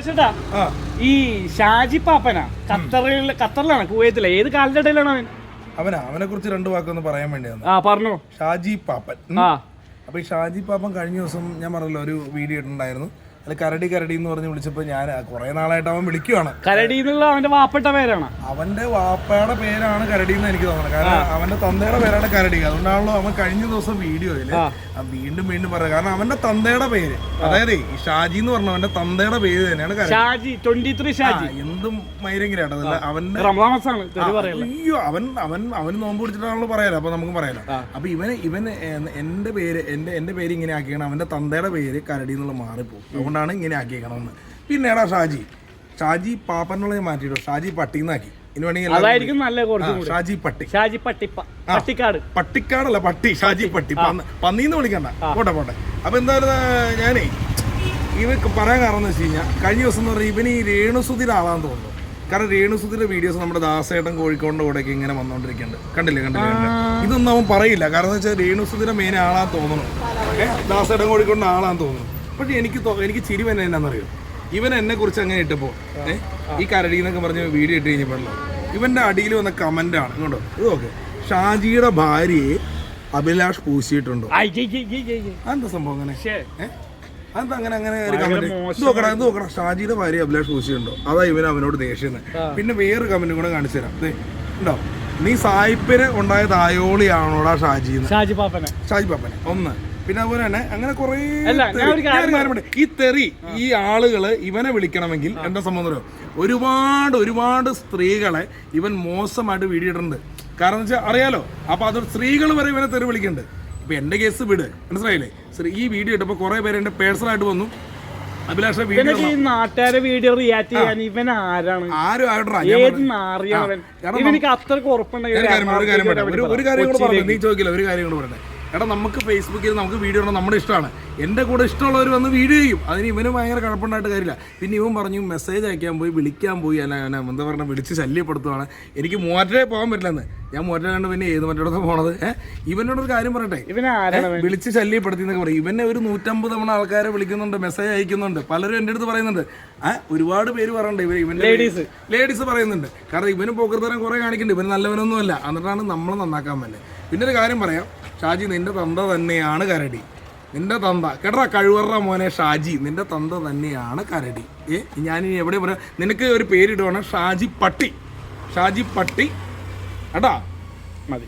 അഭിലാഷേട്ടാ, ഈ ഷാജി പാപ്പനാ ഖത്തറിലാണ്, കുവൈത്തിലെ ഏത് കാലിന്റെ ഇടയിലാണ് അവനെ കുറിച്ച് 2 വാക്കൊന്ന് പറയാൻ വേണ്ടിയാണ്. പറഞ്ഞു. ഷാജി പാപ്പൻ. അപ്പൊ ഈ ഷാജി പാപ്പൻ കഴിഞ്ഞ ദിവസം ഞാൻ പറഞ്ഞല്ലോ ഒരു വീഡിയോ ഇട്ടുണ്ടായിരുന്നു. അല്ല കരടി എന്ന് പറഞ്ഞ് വിളിച്ചപ്പോ ഞാൻ കുറെ നാളായിട്ട് അവൻ വിളിക്കുവാണ്. കരടി എന്നുള്ള അവന്റെ വാപ്പട്ട പേരാണ്. അവന്റെ വാപ്പയുടെ പേരാണ് കരടി എന്ന് എനിക്ക് തോന്നുന്നത്. കാരണം അവന്റെ തന്തയുടെ പേരാണ് കരടി. അതുകൊണ്ടാണല്ലോ അവൻ കഴിഞ്ഞ ദിവസം വീഡിയോയില് വീണ്ടും പറയാം. കാരണം അവന്റെ തന്തയുടെ പേര്, അതായത് ഈ ഷാജി എന്ന് പറഞ്ഞ അവന്റെ തന്തയുടെ പേര് തന്നെയാണ് ഷാജി. 23 ഷാജി. എന്തും മൈരെങ്കിലാട്ടതല്ല അവന്റെ. അയ്യോ അവന് നോമ്പ് പിടിച്ചിട്ടാണല്ലോ പറയാലോ. അപ്പൊ നമുക്ക് പറയാലോ. അപ്പൊ ഇവൻ എന്റെ പേര് ഇങ്ങനെ ആക്കിയാണ്. അവന്റെ തന്തയുടെ പേര് കരടി എന്നുള്ള മാറിപ്പോകും. അതുകൊണ്ടാണ് ഇങ്ങനെ ആക്കിയേക്കണമെന്ന്. പിന്നെടാ ഷാജി പാപ്പനുള്ള മാറ്റിയിട്ടോ, ഷാജി പട്ടിന്നാക്കി. പട്ടിക്കാടല്ല പട്ടി, ഷാജി പട്ടി. പന്നീന്ന് വിളിക്കണ്ട, പോട്ടെ. അപ്പൊ എന്തായാലും ഞാനേ ഇവ പറയാൻ കാരണം എന്ന് വെച്ച് കഴിഞ്ഞാൽ കഴിഞ്ഞ ദിവസം എന്ന് പറഞ്ഞാൽ ഇവന് ഈ രേണുസുതിയുടെ ആളാന്ന് തോന്നുന്നു. കാരണം രേണുസുതിയുടെ വീഡിയോസ് നമ്മുടെ ദാസേട്ടൻ കോഴിക്കോടിന്റെ കൂടെയൊക്കെ ഇങ്ങനെ വന്നോണ്ടിരിക്കുന്നുണ്ട്. കണ്ടില്ലേ ഇതൊന്നും അവൻ പറയില്ല. കാരണം എന്ന് വെച്ചാൽ രേണുസുതിയുടെ മെയിൻ ആളാന്ന് തോന്നുന്നു. ദാസേട്ടൻ കോഴിക്കോടിന്റെ ആളാന്ന് തോന്നുന്നു. പക്ഷെ എനിക്ക് ചിരി തന്നെ എന്നാന്നറിയോ, ഇവൻ എന്നെ കുറിച്ച് അങ്ങനെ ഇട്ടപ്പോ ഈ കരടി എന്നൊക്കെ പറഞ്ഞ് വീഡിയോ ഇട്ട് കഴിഞ്ഞപ്പോഴല്ലോ ഇവന്റെ അടിയിൽ വന്ന കമന്റ് ആണ് ഇങ്ങോട്ടോ. ഇത് നോക്ക്, ഷാജിയുടെ ഭാര്യയെ അഭിലാഷ് പൂശിയിട്ടുണ്ടോ? അതെന്താ സംഭവം അങ്ങനെ? അതെന്താ അങ്ങനെ ഒരു കമന്റ്? ഇത് നോക്കടാ, ഷാജിയുടെ ഭാര്യയെ അഭിലാഷ് പൂശിയിട്ടുണ്ടോ? അതാ അവനോട് ദേഷ്യം. പിന്നെ വേറൊരു കമന്റ് കൂടെ കാണിച്ചു തരാം. ഉണ്ടോ, നീ സായിപ്പിന് ഉണ്ടായ തായോളിയാണോടാ ഷാജി പാപ്പനെ ഒന്ന്. പിന്നെ അതുപോലെ തന്നെ അങ്ങനെ കുറെ ഈ തെറി ഈ ആളുകള് ഇവനെ വിളിക്കണമെങ്കിൽ എന്താ സംബന്ധം, ഒരുപാട് സ്ത്രീകളെ ഇവൻ മോശമായിട്ട് വീഡിയോ ഇടുന്നുണ്ട്. കാരണം എന്ന് വെച്ചാൽ അറിയാലോ. അപ്പൊ അത് സ്ത്രീകൾ വരെ ഇവനെ തെറി വിളിക്കുന്നുണ്ട്. ഇപ്പൊ എന്റെ കേസ് വിട്, മനസ്സിലായില്ലേ? ഈ വീഡിയോ ഇട്ടപ്പോ കുറെ പേര് എന്റെ പേഴ്സണലായിട്ട് വന്നു. അഭിലാഷ നാട്ടുകാരെ വീഡിയോ റിയാക്ട് ചെയ്യാൻ ഇവൻ ആരാണ്? ഒരു കാര്യം കൂടെ പറഞ്ഞു, നീ ചോദിക്കില്ല, ഒരു കാര്യം കൂടെ പറയട്ടെ. എടാ, നമുക്ക് ഫേസ്ബുക്കിൽ നമുക്ക് വീഡിയോ ഇടണം, നമ്മുടെ ഇഷ്ടമാണ്. എൻ്റെ കൂടെ ഇഷ്ടമുള്ളവർ വന്ന് വീഡിയോ ചെയ്യും. അതിന് ഇവന് ഭയങ്കര കുഴപ്പമുണ്ടായിട്ട് കാര്യമില്ല. പിന്നെ ഇവൻ പറഞ്ഞു മെസ്സേജ് അയക്കാൻ പോയി, വിളിക്കാൻ പോയി, എന്താ പറഞ്ഞാൽ വിളിച്ച് ശല്യപ്പെടുത്തുവാണ്. എനിക്ക് മൂവാറ്റേ പോകാൻ പറ്റില്ലെന്ന്. ഞാൻ മൂവാറ്റ കണ്ട് പിന്നെ ഏത് മറ്റോടത്ത് പോണത്. ഇവനോടൊരു കാര്യം പറയട്ടെ, വിളിച്ച് ശല്യപ്പെടുത്തി എന്നൊക്കെ പറയും. ഇവനെ ഒരു 150 തവണ ആൾക്കാരെ വിളിക്കുന്നുണ്ട്, മെസ്സേജ് അയക്കുന്നുണ്ട്. പലരും എൻ്റെ അടുത്ത് പറയുന്നുണ്ട്. ഒരുപാട് പേര് പറയുന്നുണ്ട്, ഇവൻ്റെ ലേഡീസ് പറയുന്നുണ്ട്. കാരണം ഇവന് പോക്കർത്തരം കുറെ കാണിക്കുന്നുണ്ട്. ഇവന് നല്ലവനൊന്നും അല്ല. എന്നിട്ടാണ് നമ്മൾ നന്നാക്കാൻ പറ്റുന്നത്. പിന്നെ ഒരു കാര്യം പറയാം, ഷാജി നിന്റെ തന്ത തന്നെയാണ് കരടി. നിന്റെ തന്ത കേട്ടാ, കഴിവറ മോനെ ഷാജി, നിന്റെ തന്ത തന്നെയാണ് കരടി. ഞാനിനി എവിടെ പറയാം, നിനക്ക് ഒരു പേരിടുവാണ് ഷാജി പട്ടി. കേട്ടാ, മതി.